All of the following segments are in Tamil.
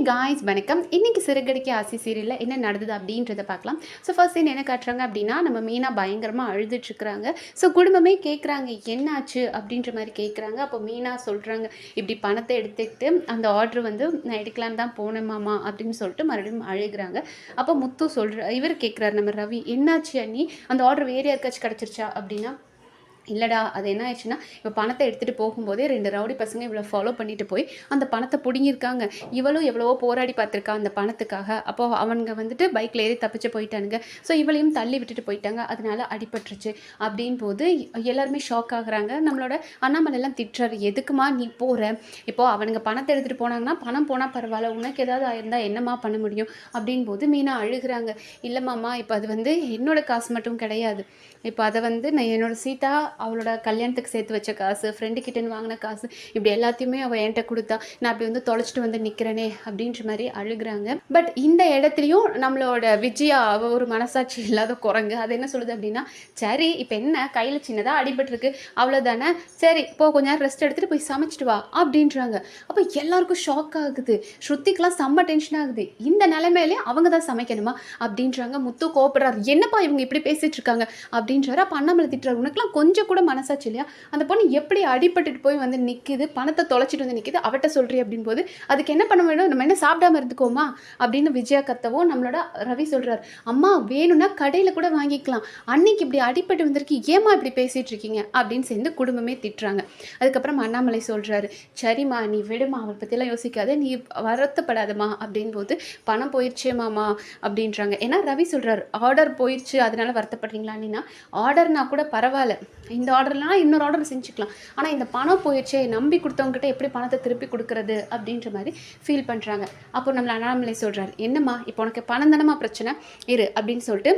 காய்ஸ் வணக்கம். இன்னைக்கு சிறகடிக்க ஆசை சீரியல்ல என்ன நடந்தது அப்படின்றத பார்க்கலாம். ஸோ ஃபர்ஸ்ட் சீன் என்ன காட்டுறாங்க அப்படின்னா, நம்ம மீனா பயங்கரமாக அழுதுட்ருக்குறாங்க. ஸோ குடும்பமே கேட்குறாங்க என்னாச்சு அப்படின்ற மாதிரி கேட்குறாங்க. அப்போ மீனா சொல்கிறாங்க, இப்படி பணத்தை எடுத்துக்கிட்டு அந்த ஆர்டர் வந்து நான் எடுக்கலான்னு தான் போனேன் மாமா அப்படின்னு சொல்லிட்டு மறுபடியும் அழுகிறாங்க. அப்போ முத்து இவர் கேட்குறாரு நம்ம ரவி, என்னாச்சு அண்ணி, அந்த ஆர்டர் வேறு யாருக்காச்சும் கிடச்சிருச்சா அப்படின்னா, இல்லைடா அது என்ன ஆயிடுச்சுன்னா, இப்போ பணத்தை எடுத்துகிட்டு போகும்போதே 2 ரவுடி பசங்க இவ்வளோ ஃபாலோ பண்ணிட்டு போய் அந்த பணத்தை பிடுங்கியிருக்காங்க. இவளும் எவ்வளவோ போராடி பார்த்துருக்கா அந்த பணத்துக்காக. அப்போது அவங்க வந்துட்டு பைக்கில் ஏறி தப்பிச்சு போயிட்டானுங்க. ஸோ இவளையும் தள்ளி விட்டுட்டு போயிட்டாங்க, அதனால அடிபட்டுருச்சு அப்படின் போது எல்லாருமே ஷாக் ஆகுறாங்க. நம்மளோட அண்ணாமலையெல்லாம் திட்டுறாரு, எதுக்குமா நீ போகிற, இப்போது அவனுங்க பணத்தை எடுத்துகிட்டு போனாங்கன்னா பணம் போனால் பரவாயில்ல, உனக்கு ஏதாவது ஆயிருந்தால் என்னம்மா பண்ண முடியும் அப்படின் போது மீனா அழுகிறாங்க. இல்லை மாமா, இப்போ அது வந்து என்னோட காசு மட்டும் கிடையாது, இப்போ அதை வந்து நான் என்னோட சீதா அவளோட கல்யாணத்துக்கு சேர்த்து வச்ச காசு, ஃப்ரெண்டு கிட்டேன்னு வாங்கின காசு, இப்படி எல்லாத்தையுமே அவள் என்கிட்ட கொடுத்தா, நான் அப்படி வந்து தொலைச்சிட்டு வந்து நிற்கிறேனே அப்படின்ற மாதிரி அழுகிறாங்க. பட் இந்த இடத்துலையும் நம்மளோட விஜயா அவள் ஒரு மனசாட்சி இல்லாத குரங்கு, அது என்ன சொல்லுது அப்படின்னா, சரி இப்போ என்ன கையில் சின்னதாக அடிபட்டுருக்கு அவ்வளோதானே, சரி இப்போ கொஞ்ச நேரம் ரெஸ்ட் எடுத்துகிட்டு போய் சமைச்சிட்டு வா அப்படின்றாங்க. அப்போ எல்லாருக்கும் ஷாக் ஆகுது, ஸ்ருதிக்கெலாம் செம்ம டென்ஷன் ஆகுது. இந்த நிலைமையிலே அவங்க தான் சமைக்கணுமா அப்படின்றாங்க. முத்து கோபப்படுறாரு, என்னப்பா இவங்க இப்படி பேசிகிட்டு இருக்காங்க அப்படின்றாரு. அப்போ அண்ணாமலை திட்டுறாரு, உனக்குலாம் கொஞ்சம் கூட மனசாச்சு இல்லையா, அந்த பொண்ணு எப்படி அடிபட்டுட்டு போய் வந்து நிற்கிது, பணத்தை தொலைச்சிட்டு வந்து நிற்கிது, அவட்ட சொல்கிறீ அப்படின் போது அதுக்கு என்ன பண்ண வேணும், நம்ம என்ன சாப்பிடாம இருந்துக்கோமா அப்படின்னு விஜயா கத்தவும், நம்மளோட ரவி சொல்கிறார், அம்மா வேணும்னா கடையில் கூட வாங்கிக்கலாம், அன்னைக்கு இப்படி அடிபட்டு வந்திருக்கு, ஏமா இப்படி பேசிகிட்டு இருக்கீங்க அப்படின்னு சேர்ந்து குடும்பமே திட்டுறாங்க. அதுக்கப்புறம் அண்ணாமலை சொல்கிறாரு, சரிம்மா நீ விடுமா, அவரை பற்றிலாம் யோசிக்காத, நீ வருத்தப்படாதம்மா அப்படின் போது பணம் போயிடுச்சே மாமா அப்படின்றாங்க. ஏன்னா ரவி சொல்கிறார், ஆர்டர் போயிடுச்சு அதனால வருத்தப்படுறீங்களான்னா, ஆர்டர்னா கூட பரவாயில்ல, இந்த ஆர்டர்லாம் இன்னொரு ஆர்டர் செஞ்சுக்கலாம், ஆனால் இந்த பணம் போயிடுச்சே, நம்பி கொடுத்தவங்ககிட்ட எப்படி பணத்தை திருப்பி கொடுக்குறது அப்படின்ற மாதிரி ஃபீல் பண்ணுறாங்க. அப்போ நம்மளை அண்ணாமலை சொல்கிறார், என்னம்மா இப்போ உனக்கு பணம் தானம்மா பிரச்சனை, இரு அப்படின்னு சொல்லிட்டு,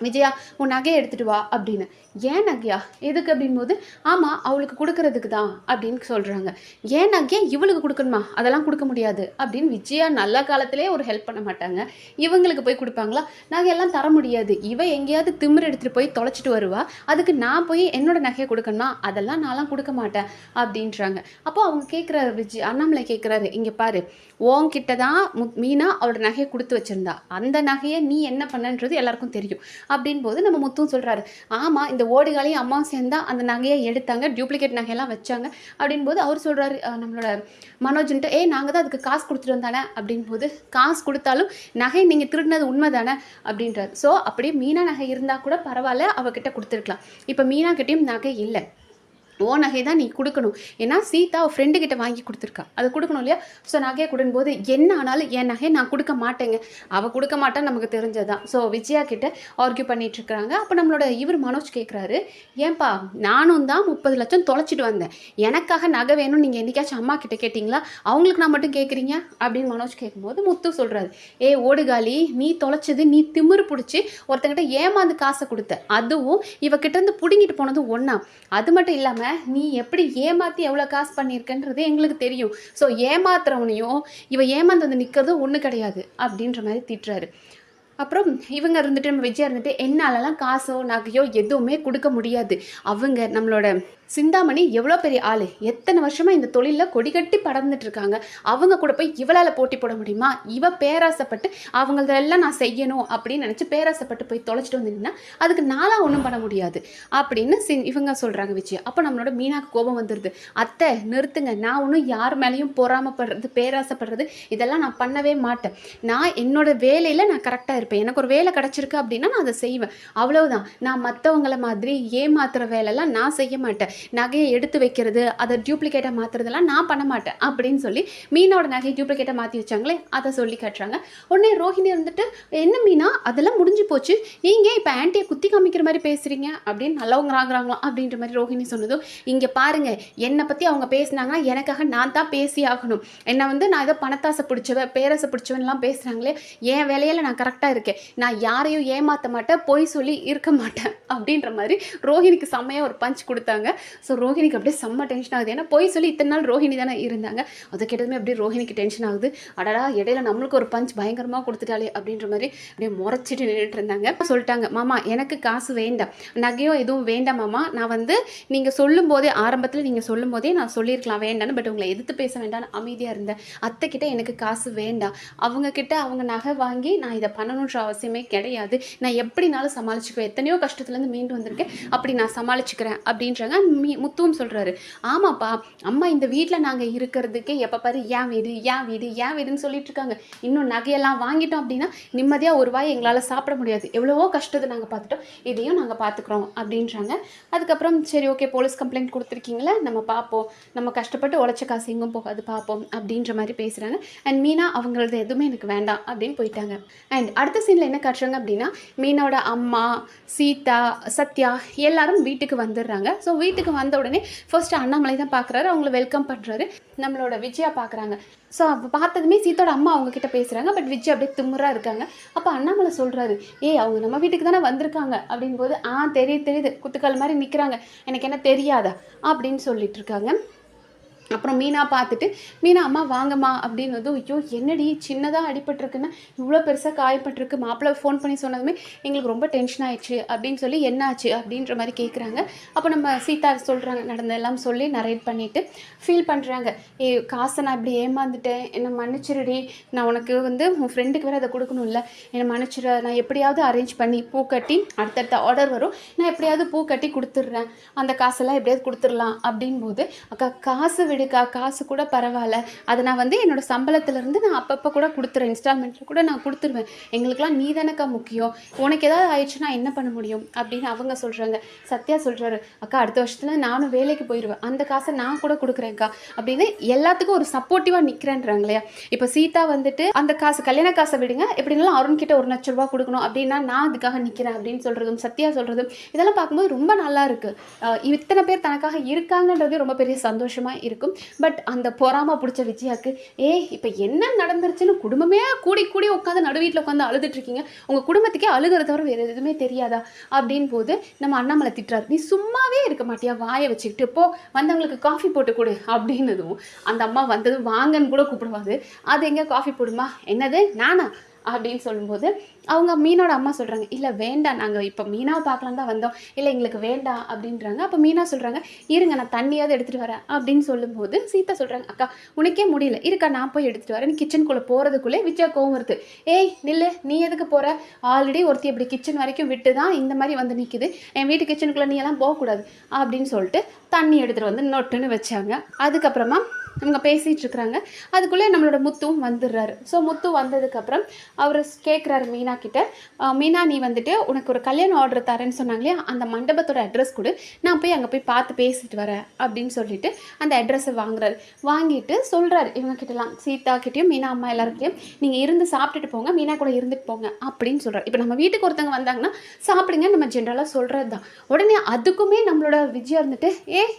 விஜயா உன் நகையை எடுத்துகிட்டு வா அப்படின்னு. ஏன் நகையா, எதுக்கு அப்படின்போது, ஆமாம் அவளுக்கு கொடுக்கறதுக்கு தான் அப்படின்னு சொல்கிறாங்க. ஏன் நகையா இவளுக்கு கொடுக்கணுமா, அதெல்லாம் கொடுக்க முடியாது அப்படின்னு. விஜயா நல்ல காலத்திலே ஒரு ஹெல்ப் பண்ண மாட்டாங்க, இவங்களுக்கு போய் கொடுப்பாங்களா, நகையெல்லாம் தர முடியாது, இவ எங்கேயாவது திமிர் எடுத்துகிட்டு போய் தொலைச்சிட்டு வருவா, அதுக்கு நான் போய் என்னோட நகையை கொடுக்கணுமா, அதெல்லாம் நான்லாம் கொடுக்க மாட்டேன் அப்படின்றாங்க. அப்போது அவங்க கேட்குறாரு, அண்ணாமலை கேட்குறாரு, இங்கே பாரு, உன்கிட்ட தான் மீனா அவளோட நகையை கொடுத்து வச்சுருந்தா, அந்த நகையை நீ என்ன பண்ணன்றது எல்லாருக்கும் தெரியும் அப்படின் போது நம்ம முத்தும் சொல்கிறாரு, ஆமாம் இந்த ஓடிகாலையும் அம்மாவும் சேர்ந்தா அந்த நகையை எடுத்தாங்க, டூப்ளிகேட் நகையெல்லாம் வச்சாங்க அப்படின் போது அவர் சொல்கிறாரு, நம்மளோட மனோஜன்ட்டு, நாங்கள் தான் அதுக்கு காசு கொடுத்துட்டு வந்தானே அப்படின் போது, காசு கொடுத்தாலும் நகை நீங்கள் திருடினது உண்மை தானே அப்படின்றார். ஸோ அப்படியே மீனா நகை இருந்தால் கூட பரவாயில்ல, அவகிட்ட கொடுத்துருக்கலாம், இப்போ மீனா கிட்டேயும் நகை இல்லை, ஓ நகை தான் நீ கொடுக்கணும், ஏன்னா சீதா அவள் ஃப்ரெண்டுக்கிட்ட வாங்கி கொடுத்துருக்கா, அதை கொடுக்கணும் இல்லையா. ஸோ நகையை கொடுக்கும்போது என்ன ஆனாலும் என் நகையை நான் கொடுக்க மாட்டேங்க, அவள் கொடுக்க மாட்டான்னு நமக்கு தெரிஞ்சதான். ஸோ விஜயா கிட்ட ஆர்கியூ பண்ணிகிட்ருக்குறாங்க. அப்போ நம்மளோட இவர் மனோஜ் கேட்குறாரு, ஏன்பா நானும் தான் 30 லட்சம் தொலைச்சிட்டு வந்தேன், எனக்காக நகை வேணும்னு நீங்கள் என்றைக்காச்சும் அம்மா கிட்ட கேட்டிங்களா, அவங்களுக்கு நான் மட்டும் கேட்குறீங்க அப்படின்னு மனோஜ் கேட்கும்போது முத்து சொல்கிறாரு, ஓடுகாலி நீ தொலைச்சது, நீ திமிரு பிடிச்சி ஒருத்தங்கிட்ட ஏமாந்து காசை கொடுத்த, அதுவும் இவகிட்டேருந்து பிடுங்கிட்டு போனது ஒன்றா, அது மட்டும் இல்லாமல் நீ எப்படி ஏமாற்றி எவ்வளோ காசு பண்ணியிருக்கன்றது எங்களுக்கு தெரியும், ஸோ ஏமாத்துறவனையும் இவ ஏமாந்து வந்து நிற்கிறதும் ஒன்று கிடையாது அப்படின்ற மாதிரி திட்டுறாரு. அப்புறம் இவங்க இருந்துட்டு, நம்ம விஜயா இருந்துட்டு, என்னாலலாம் காசோ நகையோ எதுவுமே கொடுக்க முடியாது, அவங்க நம்மளோட சிந்தாமணி எவ்வளோ பெரிய ஆள், எத்தனை வருஷமாக இந்த தொழிலில் கொடிகட்டி படர்ந்துட்டுருக்காங்க, அவங்க கூட போய் இவளால் போட்டி போட முடியுமா, இவ பேராசைப்பட்டு அவங்களதெல்லாம் நான் செய்யணும் அப்படின்னு நினச்சி பேராசைப்பட்டு போய் தொலைச்சிட்டு வந்தீங்கன்னா அதுக்கு நாளாக ஒன்றும் பண்ண முடியாது அப்படின்னு இவங்க சொல்கிறாங்க விஜயா. அப்போ நம்மளோட மீனாக்கு கோபம் வந்துடுது, அத்தை நிறுத்துங்க, நான் ஒன்றும் யார் மேலேயும் பொறாமப்படுறது பேராசைப்படுறது இதெல்லாம் நான் பண்ணவே மாட்டேன், நான் என்னோட வேலையில் நான் கரெக்டாக இருப்பேன், எனக்கு ஒரு வேலை கிடச்சிருக்கு அப்படின்னா நான் அதை செய்வேன், அவ்வளவுதான், நான் மற்றவங்கள மாதிரி ஏமாத்துகிற வேலைலாம் நான் செய்ய மாட்டேன், நகையை எடுத்து வைக்கிறது அதை டூப்ளிகேட்டாக மாற்றுறதெல்லாம் நான் பண்ண மாட்டேன் அப்படின்னு சொல்லி மீனோட நகையை டூப்ளிகேட்டாக மாற்றி வச்சாங்களே அதை சொல்லி கட்டுறாங்க. உடனே ரோஹிணி இருந்துட்டு, என்ன மீனா அதெல்லாம் முடிஞ்சு போச்சு, நீங்கள் இப்போ ஆன்ட்டியை குத்தி காமிக்கிற மாதிரி பேசுகிறீங்க அப்படின்னு நல்லவங்களாங்கிறாங்களாம் அப்படின்ற மாதிரி ரோஹிணி சொன்னதும், இங்கே பாருங்கள் என்னை பற்றி அவங்க பேசினாங்கன்னா எனக்காக நான் தான் பேசி ஆகணும், என்னை வந்து நான் ஏதோ பணத்தாசை பிடிச்சவ பேராசை பிடிச்சவன்லாம் பேசுகிறாங்களே, என் வேலையில் நான் கரெக்டாக இருக்கேன், நான் யாரையும் ஏமாற்ற மாட்டேன், பொய் சொல்லி இருக்க மாட்டேன் அப்படின்ற மாதிரி ரோஹிணிக்கு செம்மையாக ஒரு பஞ்ச் கொடுத்தாங்க. ஸோ ரோஹிணிக்கு அப்படியே செம்ம டென்ஷன் ஆகுது. ஏன்னா போய் சொல்லி இத்தனை நாள் ரோஹிணி தானே இருந்தாங்க. அதை கேட்டதுமே அப்படியே ரோஹிணிக்கு டென்ஷன் ஆகுது. அடடா இடையில நம்மளுக்கு ஒரு பஞ்ச் பயங்கரமாக கொடுத்துட்டாலே அப்படின்ற மாதிரி அப்படியே முறைச்சிட்டு நின்றுட்டு இருந்தாங்க. சொல்லிட்டாங்க, மாமா எனக்கு காசு வேண்டாம், நகையோ எதுவும் வேண்டாம் மாமா, நான் வந்து நீங்கள் சொல்லும் போதே ஆரம்பத்தில் நீங்கள் சொல்லும் போதே நான் சொல்லியிருக்கலாம் வேண்டான்னு, பட் உங்களை எதிர்த்து பேச வேண்டாம்னு அமைதியாக இருந்தேன். அத்தைக்கிட்ட எனக்கு காசு வேண்டாம், அவங்கக்கிட்ட அவங்க நகை வாங்கி நான் இதை பண்ணணுன்ற அவசியமே கிடையாது, நான் எப்படினாலும் சமாளிச்சுக்குவேன், எத்தனையோ கஷ்டத்துலேருந்து மீண்டு வந்திருக்கேன், அப்படி நான் சமாளிச்சுக்கிறேன் அப்படின்றாங்க. முத்துவும் சொல்கிறாரு, ஆமாப்பா அம்மா இந்த வீட்டில் நாங்கள் இருக்கிறதுக்கே எப்போ பாரு ஏன் வீடு ஏன் வீடு ஏன் வீடுன்னு சொல்லிட்டு இருக்காங்க. இன்னும் நகையெல்லாம் வாங்கிட்டோம் அப்படின்னா நிம்மதியாக ஒரு வாய் எங்களால் சாப்பிட முடியாது, எவ்வளவோ கஷ்டத்தை நாங்கள் பார்த்துட்டோம், இதையும் நாங்கள் பார்த்துக்குறோம் அப்படின்றாங்க. அதுக்கப்புறம் சரி ஓகே போலீஸ் கம்ப்ளைண்ட் கொடுத்துருக்கீங்களே, நம்ம பார்ப்போம், நம்ம கஷ்டப்பட்டு உழைச்ச காசு எங்கும் போகாது பார்ப்போம் அப்படின்ற மாதிரி பேசுகிறாங்க. அண்ட் மீனா அவங்களது எதுவுமே எனக்கு வேண்டாம் அப்படின்னு போயிட்டாங்க. அண்ட் அடுத்த சீனில் என்ன காட்டுறாங்க அப்படின்னா, மீனோட அம்மா, சீதா, சத்யா எல்லாரும் வீட்டுக்கு வந்துடுறாங்க. ஸோ வீட்டுக்கு வந்த உடனே ஃபர்ஸ்ட் அண்ணாமலை தான் பார்க்குறாரு, அவங்கள வெல்கம் பண்ணுறாரு. நம்மளோட விஜயா பார்க்குறாங்க. ஸோ அப்போ பார்த்ததுமே சீத்தோட அம்மா அவங்கக்கிட்ட பேசுகிறாங்க. பட் விஜய் அப்படியே திமுறாக இருக்காங்க. அப்போ அண்ணாமலை சொல்கிறாரு, அவங்க நம்ம வீட்டுக்கு தானே வந்திருக்காங்க அப்படின்போது, தெரியுது குத்துக்கால் மாதிரி நிற்கிறாங்க, எனக்கு என்ன தெரியாதா அப்படின்னு சொல்லிட்டு இருக்காங்க. அப்புறம் மீனா பார்த்துட்டு, மீனா அம்மா வாங்கம்மா அப்படின்னதும், ஐயோ என்னடி சின்னதாக அடிபட்டிருக்குன்னா இவ்வளோ பெருசாக காயப்பட்டிருக்கு, மாப்பிள்ளை ஃபோன் பண்ணி சொன்னதுமே எங்களுக்கு ரொம்ப டென்ஷன் ஆயிடுச்சு அப்படின்னு சொல்லி என்னாச்சு அப்படின்ற மாதிரி கேட்குறாங்க. அப்போ நம்ம சீதா சொல்கிறாங்க, நடந்தெல்லாம் சொல்லி நரேட் பண்ணிவிட்டு ஃபீல் பண்ணுறாங்க. காசை நான் இப்படி ஏமாந்துட்டேன், என்னை மன்னிச்சிருடி, நான் உனக்கு வந்து உன் ஃப்ரெண்டுக்கு வேறு அதை கொடுக்கணும்ல, என்னை மன்னிச்சிட, நான் எப்படியாவது அரேஞ்ச் பண்ணி பூ கட்டி அடுத்தடுத்த ஆர்டர் வரும், நான் எப்படியாவது பூ கட்டி கொடுத்துட்றேன், அந்த காசெல்லாம் எப்படியாவது கொடுத்துடலாம் அப்படின்போது, அக்கா காசு காசு கூட பரவாயில்ல, அதை நான் வந்து என்னோட சம்பளத்திலேருந்து நான் அப்பப்போ கூட கொடுத்துறேன், இன்ஸ்டால்மெண்ட்டில் கூட நான் கொடுத்துருவேன், எங்களுக்கெல்லாம் நீ தானக்கா முக்கியம், உனக்கு ஏதாவது ஆயிடுச்சுன்னா என்ன பண்ண முடியும் அப்படின்னு அவங்க சொல்கிறாங்க. சத்யா சொல்கிறாரு, அக்கா அடுத்த வருஷத்தில் நானும் வேலைக்கு போயிடுவேன், அந்த காசை நான் கூட கொடுக்குறேன்க்கா அப்படின்னு எல்லாத்துக்கும் ஒரு சப்போர்ட்டிவாக நிற்கிறேன்றாங்க இல்லையா. இப்போ சீதா வந்துட்டு அந்த காசு கல்யாண காசை விடுங்க, எப்படினாலும் அருண்கிட்ட 1 லட்ச ரூபா கொடுக்கணும் அப்படின்னா நான் அதுக்காக நிற்கிறேன் அப்படின்னு சொல்கிறதும், சத்யா சொல்கிறதும் இதெல்லாம் பார்க்கும்போது ரொம்ப நல்லா இருக்குது. இத்தனை பேர் தனக்காக இருக்காங்கன்றது ரொம்ப பெரிய சந்தோஷமாக இருக்கும். பட் அந்த பொறாம பிடிச்ச விஜயாக்கு, இப்போ என்ன நடந்துருச்சுன்னு குடும்பமே கூடி கூடி உட்காந்து நடு வீட்டில் உட்காந்து அழுதுட்டு இருக்கீங்க, உங்கள் குடும்பத்துக்கே அழுகிறத தவிர வேறு எதுவுமே தெரியாதா அப்படின் போது நம்ம அண்ணாமலை திட்டுறாரு, நீ சும்மாவே இருக்க மாட்டியா, வாயை வச்சுக்கிட்டு போ வந்தவங்களுக்கு காஃபி போட்டு கொடு அப்படின்னதும் அந்த அம்மா வந்தது வாங்கன்னு கூட கூப்பிடுவாது, அது எங்கே காஃபி போடுமா, என்னது நானா அப்படின்னு சொல்லும்போது அவங்க மீனோட அம்மா சொல்கிறாங்க, இல்லை வேண்டாம், நாங்கள் இப்போ மீனாவை பார்க்கலாம் தான் வந்தோம், இல்லை எங்களுக்கு வேண்டாம் அப்படின்றாங்க. அப்போ மீனா சொல்கிறாங்க, இருங்க நான் தண்ணியாவது எடுத்துகிட்டு வரேன் அப்படின்னு சொல்லும்போது சீதா சொல்கிறாங்க, அக்கா உனக்கே முடியல, இருக்கா நான் போய் எடுத்துகிட்டு வரேன், கிச்சனுக்குள்ளே போகிறதுக்குள்ளே விஜயா கோவம் வருது, நில்லு நீ எதுக்கு போகிற, ஆல்ரெடி ஒருத்தி இப்படி கிச்சன் வரைக்கும் விட்டு தான் இந்த மாதிரி வந்து நிற்குது, என் வீட்டு கிச்சனுக்குள்ளே நீ எல்லாம் போகக்கூடாது அப்படின்னு சொல்லிட்டு தண்ணி எடுத்துகிட்டு வந்து நொட்டுன்னு வச்சாங்க. அதுக்கப்புறமா அவங்க பேசிகிட்டு இருக்கிறாங்க. அதுக்குள்ளே நம்மளோட முத்துவும் வந்துடுறாரு. ஸோ முத்து வந்ததுக்கப்புறம் அவர் கேட்குறாரு மீனா கிட்ட, மீனா நீ வந்துட்டு உனக்கு ஒரு கல்யாண ஆர்டர் தரேன்னு சொன்னாங்களே, அந்த மண்டபத்தோட அட்ரஸ் கொடு, நான் போய் அங்கே போய் பார்த்து பேசிட்டு வரேன் அப்படின்னு சொல்லிட்டு அந்த அட்ரஸை வாங்குறாரு. வாங்கிட்டு சொல்கிறாரு இவங்ககிட்டலாம், சீதா கிட்டேயும் மீனா அம்மா எல்லாருக்கிட்டையும், நீங்கள் இருந்து சாப்பிட்டுட்டு போங்க, மீனா கூட இருந்துட்டு போங்க அப்படின்னு சொல்கிறார். இப்போ நம்ம வீட்டுக்கு ஒருத்தவங்க வந்தாங்கன்னா சாப்பிடுங்க நம்ம ஜென்ரலாக சொல்கிறது தான். உடனே அதுக்குமே நம்மளோட விஜயா இருந்துட்டு,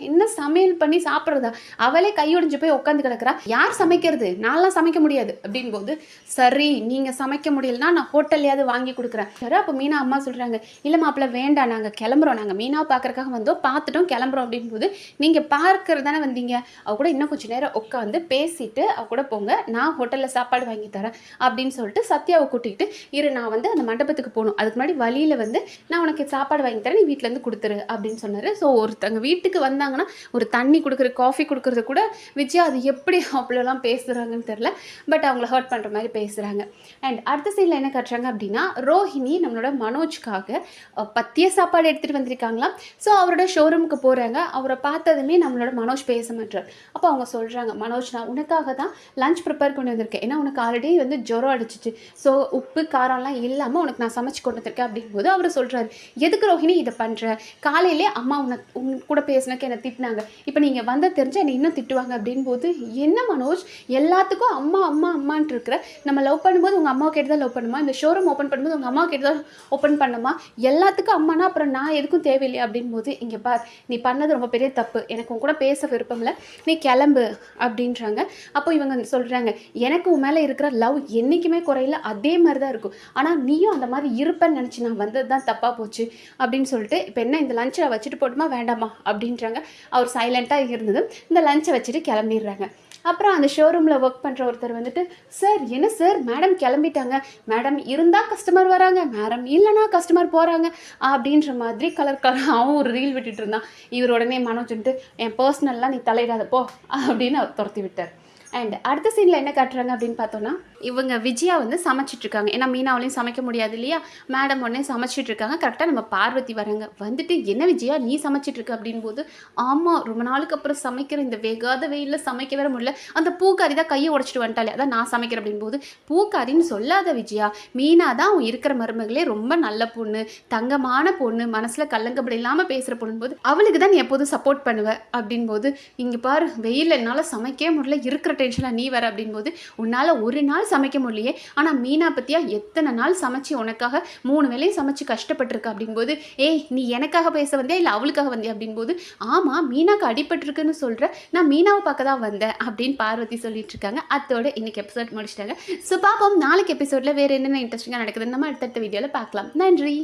என்ன சமையல் பண்ணி சாப்பிட்றதா, அவளே கையொடிஞ்சு போய் உட்காந்து கிடக்குறா, யார் சமைக்கிறது, நான்லாம் சமைக்க முடியாது அப்படின் போது, சரி நீங்கள் சமைக்க முடியலன்னா நான் ஹோட்டல்லையாவது வாங்கி கொடுக்குறேன். சரி அப்போ மீனா அம்மா சொல்கிறாங்க, இல்லை மாப்பிள்ள வேண்டாம், நாங்கள் கிளம்புறோம், நாங்கள் மீனாவை பார்க்குறக்காக வந்தோம், பார்த்துட்டோம் கிளம்புறோம் அப்படின் போது, நீங்கள் பார்க்கறது தானே வந்தீங்க, அவ கூட இன்னும் கொஞ்சம் நேரம் உட்காந்து பேசிட்டு அவ கூட போங்க, நான் ஹோட்டலில் சாப்பாடு வாங்கி தரேன் அப்படின்னு சொல்லிட்டு சத்யாவை கூட்டிகிட்டு, நான் வந்து அந்த மண்டபத்துக்கு போகணும், அதுக்கு முன்னாடி வழியில் வந்து நான் உனக்கு சாப்பாடு வாங்கி தரேன், நீ வீட்டிலேருந்து கொடுத்துரு அப்படின்னு சொன்னார். ஸோ ஒருத்தங்க வீட்டுக்கு வந்தாங்கன்னா ஒரு தண்ணி கொடுக்குறது காஃபி கொடுக்குறது கூட விஜயா அது எப்படி அவ்வளோலாம் பேசுகிறாங்கன்னு தெரில, பட் அவங்கள ஹர்ட் பண்ணுற மாதிரி பேசுகிறாங்க. அண்ட் அடுத்த சைடில் என்ன கட்டுறாங்க அப்படின்னா, ரோஹிணி நம்மளோட மனோஜ்காக பத்திய சாப்பாடு எடுத்துகிட்டு வந்திருக்காங்களாம். ஸோ அவரோட ஷோரூமுக்கு போகிறாங்க. அவரை பார்த்ததுமே நம்மளோட மனோஜ் பேச மாட்டார். அப்போ அவங்க சொல்கிறாங்க, மனோஜ் நான் உனக்காக தான் லஞ்ச் ப்ரிப்பேர் கொண்டு வந்திருக்கேன், ஏன்னா உனக்கு ஆல்ரெடி வந்து ஜுரம் அடிச்சிச்சு, ஸோ உப்பு காரம்லாம் இல்லாமல் உனக்கு நான் சமைச்சு கொண்டு வந்திருக்கேன் அப்படிங்கும்போது அவர் சொல்கிறாரு, எதுக்கு ரோஹிணி இதை பண்ணுற, காலையிலே அம்மா உன் கூட பேசினக்கு என்னை திட்டினாங்க, இப்போ நீங்கள் வந்த தெரிஞ்சு என்னை இன்னும் திட்டுவாங்க அப்படின் அப்படின்போது, என்ன மனோஜ் எல்லாத்துக்கும் அம்மா அம்மா அம்மான்ட்டு இருக்கிற, நம்ம லவ் பண்ணும்போது உங்கள் அம்மாவை கேட்டு தான் லவ் பண்ணுமா, இந்த ஷோரூம் ஓப்பன் பண்ணும்போது உங்கள் அம்மாவை கேட்டு தான் ஓப்பன் பண்ணுமா, எல்லாத்துக்கும் அம்மானா அப்புறம் நான் எதுக்கும் தேவையில்லையா அப்படின்போது, இங்கே பார் நீ பண்ணது ரொம்ப பெரிய தப்பு, எனக்கு உன் கூட பேச விருப்பம் இல்லை, நீ கிளம்பு அப்படின்றாங்க. அப்போ இவங்க சொல்கிறாங்க, எனக்கு உன் மேலே இருக்கிற லவ் என்றைக்குமே குறையில, அதே மாதிரி தான் இருக்கும், ஆனால் நீயும் அந்த மாதிரி இருப்பேன்னு நினச்சி நான் வந்தது தான் தப்பாக போச்சு அப்படின்னு சொல்லிட்டு, இப்போ என்ன இந்த லஞ்சை வச்சுட்டு போட்டுமா வேண்டாமா அப்படின்றாங்க. அவர் சைலண்ட்டாக இருந்தது. இந்த லஞ்சை வச்சுட்டு கிளம்பிடுறாங்க. அப்புறம் அந்த ஷோரூமில் ஒர்க் பண்ணுற ஒருத்தர் வந்துட்டு, சார் என்ன சார் மேடம் கிளம்பிட்டாங்க, மேடம் இருந்தால் கஸ்டமர் வராங்க, மேடம் இல்லைனா கஸ்டமர் போகிறாங்க அப்படின்ற மாதிரி கலர் அவன் ஒரு ரீல் விட்டுட்டு இருந்தான். இவர் உடனே மனோஜ்ன்ட்டு, என் பர்சனல்லாம் நீ தலையிடாத போ அப்படின்னு அவர் துரத்தி விட்டார். அண்ட் அடுத்த சீனில் என்ன காட்டுறாங்க அப்படின்னு பார்த்தோன்னா, இவங்க விஜயா வந்து சமைச்சிட்ருக்காங்க. ஏன்னா மீனாவிலையும் சமைக்க முடியாது இல்லையா, மேடம் உடனே சமைச்சிட்ருக்காங்க. கரெக்டாக நம்ம பார்வதி வராங்க. வந்துட்டு, என்ன விஜயா நீ சமைச்சிட்ருக்க அப்படின்போது, ஆமாம் ரொம்ப நாளுக்கு அப்புறம் சமைக்கிற, இந்த வேகாத வெயிலில் சமைக்க வேற முடியல, அந்த பூக்காரி தான் கையை உடச்சிட்டு வந்துட்டாலே, அதான் நான் சமைக்கிறேன் அப்படின்போது, பூக்காரின்னு சொல்லாத விஜயா, மீனா தான் அவன் இருக்கிற மருமகளே ரொம்ப நல்ல பொண்ணு, தங்கமான பொண்ணு, மனசில் கல்லங்கப்படி இல்லாமல் பேசுகிற பொண்ணும்போது அவளுக்கு தான் நீ எப்போதும் சப்போர்ட் பண்ணுவ அப்படின்போது, இங்கே பாரு வெயில் என்னால் சமைக்கவே முடியல, இருக்கிற டென்ஷனாக நீ வர அப்படின்போது, உன்னால் ஒரு நாள் சமைக்க முடியலையே, ஆனால் மீனா பற்றியா எத்தனை நாள் சமைச்சு உனக்காக 3 வேளையும் சமைச்சு கஷ்டப்பட்டிருக்க அப்படின்போது, ஏய் நீ எனக்காக பேச வந்தியா இல்லை அவளுக்காக வந்தியா அப்படின்போது, ஆமாம் மீனாக்கு அடிபட்டிருக்குன்னு சொல்கிற, நான் மீனாவை பார்க்க தான் வந்தேன் அப்படின்னு பார்வதி சொல்லிட்டு இருக்காங்க. அதோட இன்னைக்கு எபிசோட் முடிச்சிட்டாங்க. ஸோ பார்ப்போம் நாளைக்கு எபிசோடில் வேறு என்னென்ன இன்ட்ரெஸ்டிங்காக நடக்குதுன்னு நம்ம அடுத்தடுத்த வீடியோவில் பார்க்கலாம். நன்றி.